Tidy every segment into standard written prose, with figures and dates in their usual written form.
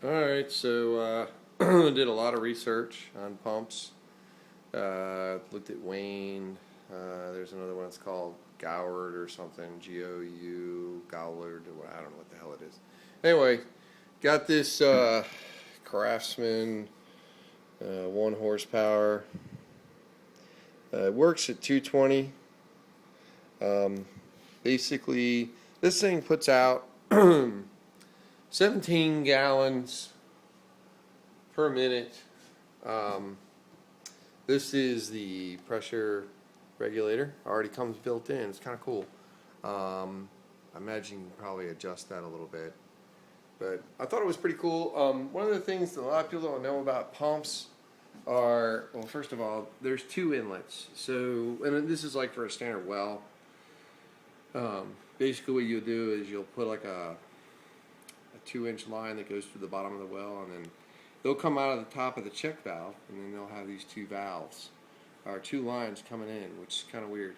Alright, so did a lot of research on pumps. Looked at Wayne. There's another one that's called Goward or something. G-O-U, Goward, or I don't know what the hell it is. Anyway, got this Craftsman 1 horsepower. It works at 220. Basically, this thing puts out 17 gallons per minute. This is the pressure regulator. Already comes built in. It's kind of cool. I imagine you can probably adjust that a little bit. But I thought it was pretty cool. One of the things that a lot of people don't know about pumps are, well, first of all, there's 2 inlets. So, and this is like for a standard well. Basically what you'll do is you'll put like a 2-inch line that goes through the bottom of the well, and then they'll come out of the top of the check valve, and then they'll have these 2 valves, or 2 lines coming in, which is kind of weird.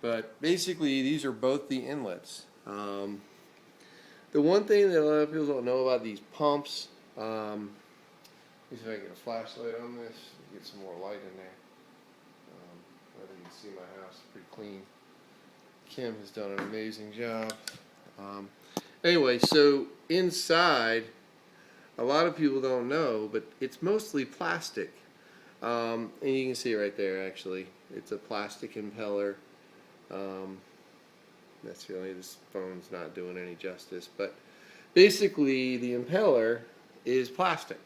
But basically, these are both the inlets. The one thing that a lot of people don't know about these pumps, let me see if I can get a flashlight on this, get some more light in there. Whether you can see my house, it's pretty clean. Kim has done an amazing job. Anyway, so inside, a lot of people don't know, but it's mostly plastic. And you can see it right there, actually. It's a plastic impeller. That's really, this phone's not doing any justice. But basically, the impeller is plastic.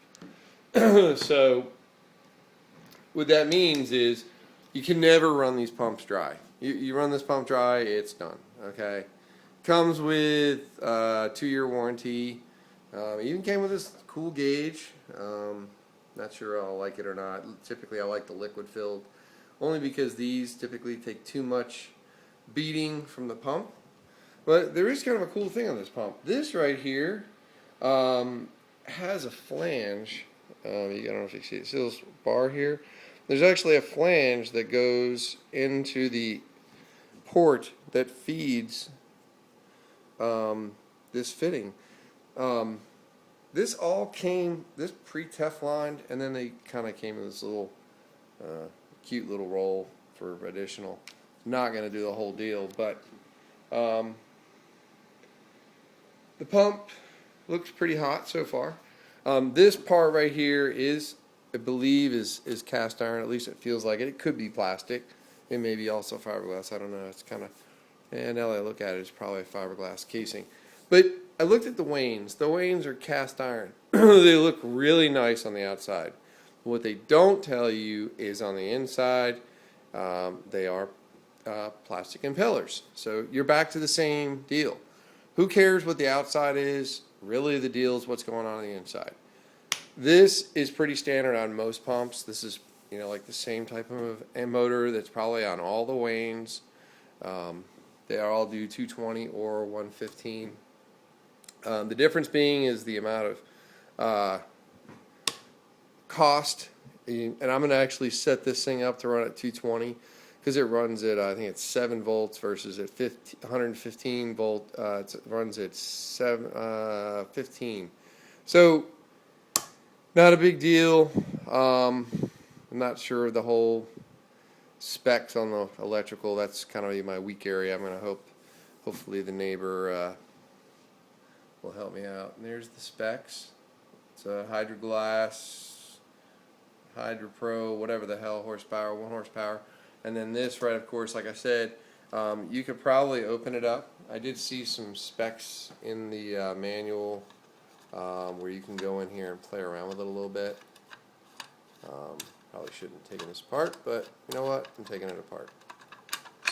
So what that means is you can never run these pumps dry. You run this pump dry, it's done. Okay? Comes with a 2-year warranty. Even came with this cool gauge. Not sure I'll like it or not. Typically I like the liquid filled, only because these typically take too much beating from the pump. But there is kind of a cool thing on this pump. This right here has a flange. I don't know if you can see this bar here. There's actually a flange that goes into the port that feeds this fitting. This all came, this pre-Tefloned, and then they kind of came in this little cute little roll for additional. Not going to do the whole deal, but the pump looks pretty hot so far. This part right here is, I believe, is cast iron. At least it feels like it. It could be plastic. It may be also fiberglass. I don't know. It's kind of, and now that I look at it, it's probably a fiberglass casing. But I looked at the Waynes. The Waynes are cast iron. They look really nice on the outside. What they don't tell you is on the inside, they are plastic impellers. So you're back to the same deal. Who cares what the outside is? Really, the deal is what's going on the inside. This is pretty standard on most pumps. This is, like the same type of motor that's probably on all the Waynes. They all do 220 or 115. The difference being is the amount of cost. And I'm going to actually set this thing up to run at 220 because it runs at, I think it's 7 volts versus at 115 volt. It runs at 15. So not a big deal. I'm not sure of the whole specs on the electrical. That's kind of my weak area. I'm going to hopefully the neighbor will help me out. And there's the specs. It's a Hydroglass, Hydro Pro, whatever the hell, horsepower, 1 horsepower. And then this, right, of course, like I said, you could probably open it up. I did see some specs in the manual where you can go in here and play around with it a little bit. Probably shouldn't have taken this apart, but you know what? I'm taking it apart.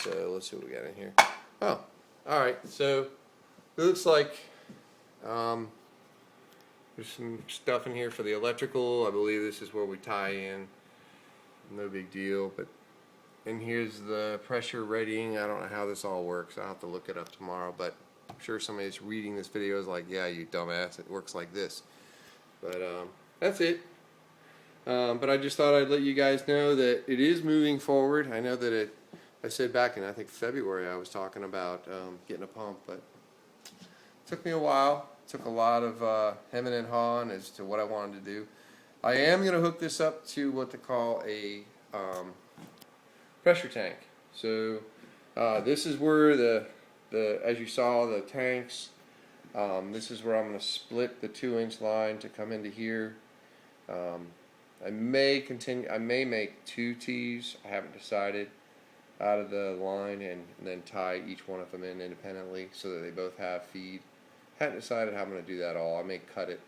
So let's see what we got in here. Oh, alright, so it looks like there's some stuff in here for the electrical. I believe this is where we tie in. No big deal, but and here's the pressure rating. I don't know how this all works. I'll have to look it up tomorrow, but I'm sure somebody that's reading this video is like, yeah, you dumbass, it works like this. But that's it. But I just thought I'd let you guys know that it is moving forward. I know that I said back in, I think, February I was talking about getting a pump, but it took me a while. took a lot of hemming and hawing as to what I wanted to do. I am going to hook this up to what they call a pressure tank. So this is where as you saw, the tanks, this is where I'm going to split the 2-inch line to come into here. I may make 2 T's, I haven't decided, out of the line, and then tie each one of them in independently so that they both have feed. Haven't decided how I'm going to do that all. I may cut it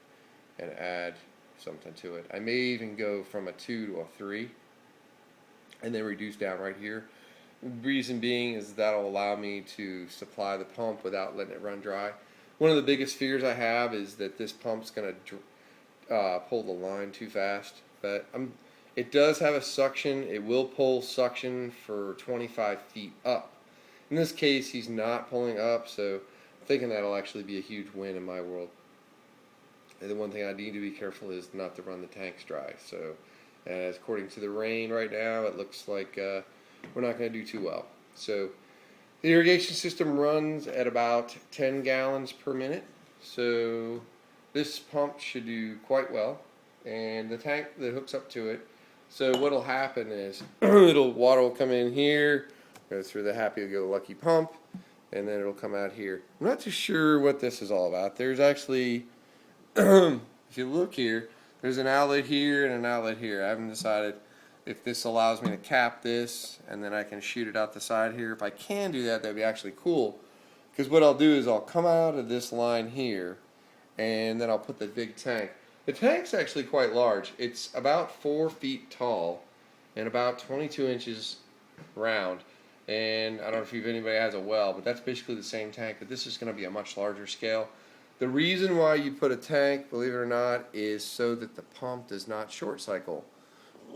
and add something to it. I may even go from a 2 to a 3 and then reduce down right here. Reason being is that'll allow me to supply the pump without letting it run dry. One of the biggest fears I have is that this pump's going to pull the line too fast, but it does have a suction. It will pull suction for 25 feet up. In this case, he's not pulling up, so I'm thinking that'll actually be a huge win in my world. And the one thing I need to be careful is not to run the tanks dry. So, as according to the rain right now, it looks like we're not going to do too well. So, the irrigation system runs at about 10 gallons per minute. So, this pump should do quite well. And the tank that hooks up to it, so what'll happen is water will come in here, go through the happy-go-lucky pump, and then it'll come out here. I'm not too sure what this is all about. There's actually, if you look here, there's an outlet here and an outlet here. I haven't decided if this allows me to cap this and then I can shoot it out the side here. If I can do that, that'd be actually cool. Because what I'll do is I'll come out of this line here and then I'll put the big tank. The tank's actually quite large. It's about 4 feet tall and about 22 inches round. And I don't know if anybody has a well, but that's basically the same tank, but this is going to be a much larger scale. The reason why you put a tank, believe it or not, is so that the pump does not short cycle.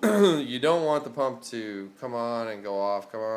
You don't want the pump to come on and go off, come on.